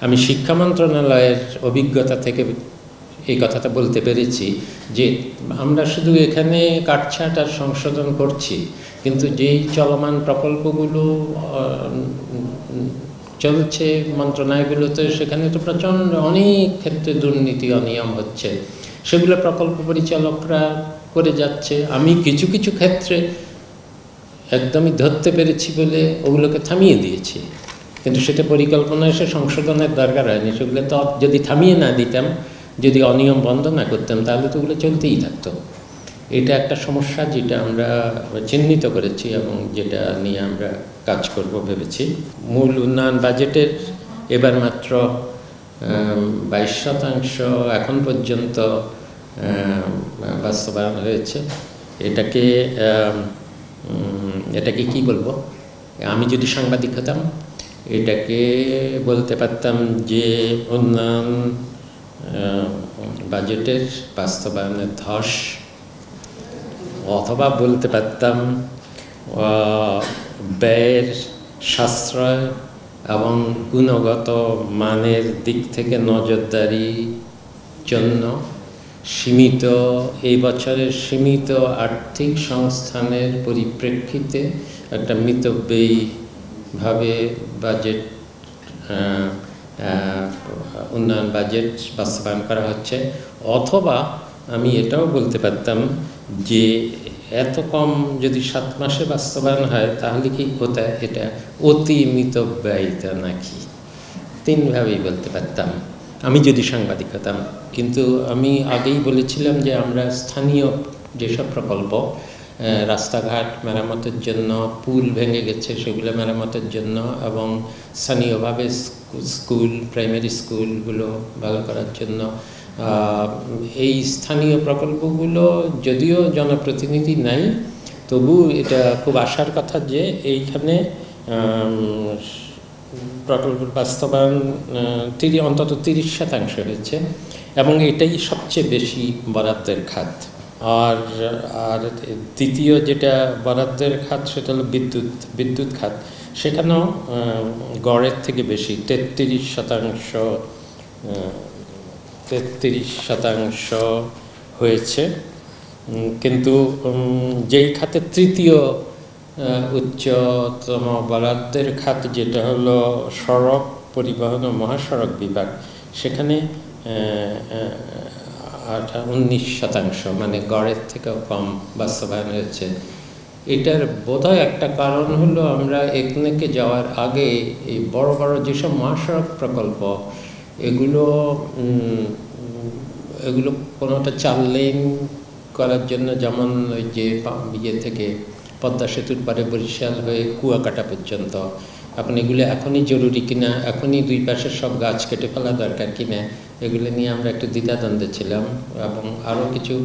আমি শিক্ষা মন্ত্রণালয়ের অভিজ্ঞতা থেকে এই কথাটা বলতে পেরেছি যে আমরা শুধু এখানে কাটছাঁট আর সংশোধন করছি, কিন্তু যেই চলমান প্রকল্পগুলো চলছে মন্ত্রণালয়গুলোতে, সেখানে তো প্রচণ্ড অনেক ক্ষেত্রে দুর্নীতি অনিয়ম হচ্ছে। সেগুলো প্রকল্প পরিচালকরা করে যাচ্ছে। আমি কিছু কিছু ক্ষেত্রে একদমই ধরতে পেরেছি বলে ওগুলোকে থামিয়ে দিয়েছি, কিন্তু সেটা পরিকল্পনায় সে সংশোধনের দরকার হয়নি। সেগুলো তো যদি থামিয়ে না দিতাম, যদি অনিয়ম বন্ধ না করতাম, তাহলে তো ওগুলো চলতেই থাকতো। এটা একটা সমস্যা যেটা আমরা চিহ্নিত করেছি এবং যেটা নিয়ে আমরা কাজ করব ভেবেছি। মূল উন্নয়ন বাজেটের এবার মাত্র 22% এখন পর্যন্ত বাস্তবায়ন হয়েছে। এটাকে কি বলবো, আমি যদি সাংবাদিক হতাম এটাকে বলতে পারতাম যে উন্নয়ন বাজেটের বাস্তবায়নের ধস, অথবা বলতে পারতাম ব্যয়ের সাশ্রয় এবং গুণগত মানের দিক থেকে নজরদারির জন্য এই বছরের সীমিত আর্থিক সংস্থানের পরিপ্রেক্ষিতে একটা মিতব্যয়ীভাবে বাজেট উন্নয়ন বাজেট বাস্তবায়ন করা হচ্ছে। অথবা আমি এটাও বলতে পারতাম যে এত কম যদি 7 মাসে বাস্তবায়ন হয়, তাহলে কি কোথায় এটা অতি মিতব্যয়িতা নাকি, 3ভাবেই বলতে পারতাম আমি যদি সাংবাদিক হতাম। কিন্তু আমি আগেই বলেছিলাম যে আমরা স্থানীয় যেসব প্রকল্প, রাস্তাঘাট মেরামতের জন্য, পুল ভেঙে গেছে সেগুলো মেরামতের জন্য, এবং স্থানীয়ভাবে স্কুল, প্রাইমারি স্কুলগুলো ভালো করার জন্য, এই স্থানীয় প্রকল্পগুলো যদিও জনপ্রতিনিধি নাই, তবু এটা খুব আশার কথা যে এইখানে প্রকল্পের বাস্তবায়ন অন্তত 30% হয়েছে, এবং এটাই সবচেয়ে বেশি বরাদ্দের খাত। আর দ্বিতীয় যেটা বরাদ্দের খাত সেটা হলো বিদ্যুৎ খাত। সেখানেও গড়ের থেকে বেশি 33% হয়েছে। কিন্তু যেই খাতে তৃতীয় উচ্চতম বরাদ্দের খাত, যেটা হলো সড়ক পরিবহন ও মহাসড়ক বিভাগ, সেখানে 19%, মানে গড়ের থেকেও কম বাস্তবায়ন হয়েছে। এটার বোধহয় একটা কারণ হলো আমরা একনেকে যাওয়ার আগে এই বড় বড় যেসব মহাসড়ক প্রকল্প, এগুলো কোনোটা 4 লেন করার জন্য, যেমন ওই যে থেকে পদ্মা সেতুর পারে বরিশাল হয়ে কুয়াকাটা পর্যন্ত, এখন এগুলো এখনই জরুরি কিনা, এখনই 2 পাশের সব গাছ কেটে ফেলা দরকার কিনা, এগুলো নিয়ে আমরা একটু দ্বিধাদ্বন্দ্বে ছিলাম। এবং আরও কিছু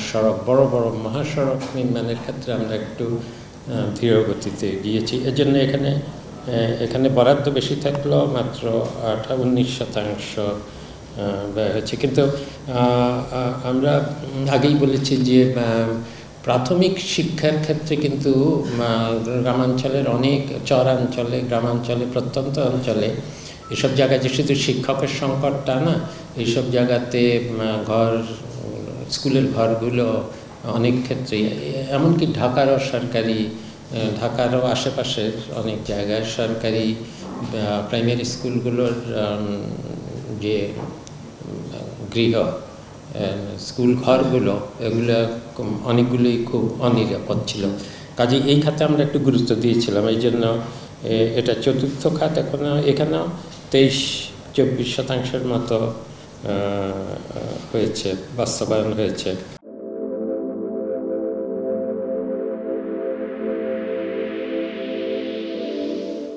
সড়ক, বড় বড় মহাসড়ক নির্মাণের ক্ষেত্রে আমরা একটু ধীর গতিতে গিয়েছি। এজন্য এখানে বরাদ্দ বেশি থাকলেও মাত্র 19% ব্যয় হচ্ছে। কিন্তু আমরা আগেই বলেছি যে প্রাথমিক শিক্ষার ক্ষেত্রে কিন্তু গ্রামাঞ্চলের অনেক, চরাঞ্চলে, গ্রামাঞ্চলে, প্রত্যন্ত অঞ্চলে, এসব জায়গায় যে শুধু শিক্ষকের সংকটটা না, এইসব জায়গাতে স্কুলের ঘরগুলো অনেক ক্ষেত্রে, এমনকি ঢাকারও আশেপাশের অনেক জায়গায় সরকারি প্রাইমারি স্কুলগুলোর যে স্কুল ঘরগুলো, এগুলো অনেকগুলোই খুব অনিরাপদ ছিল। কাজে এই খাতে আমরা একটু গুরুত্ব দিয়েছিলাম। এই জন্য এটা চতুর্থ খাত। এখানেও 23-24% মতো হয়েছে, বাস্তবায়ন হয়েছে।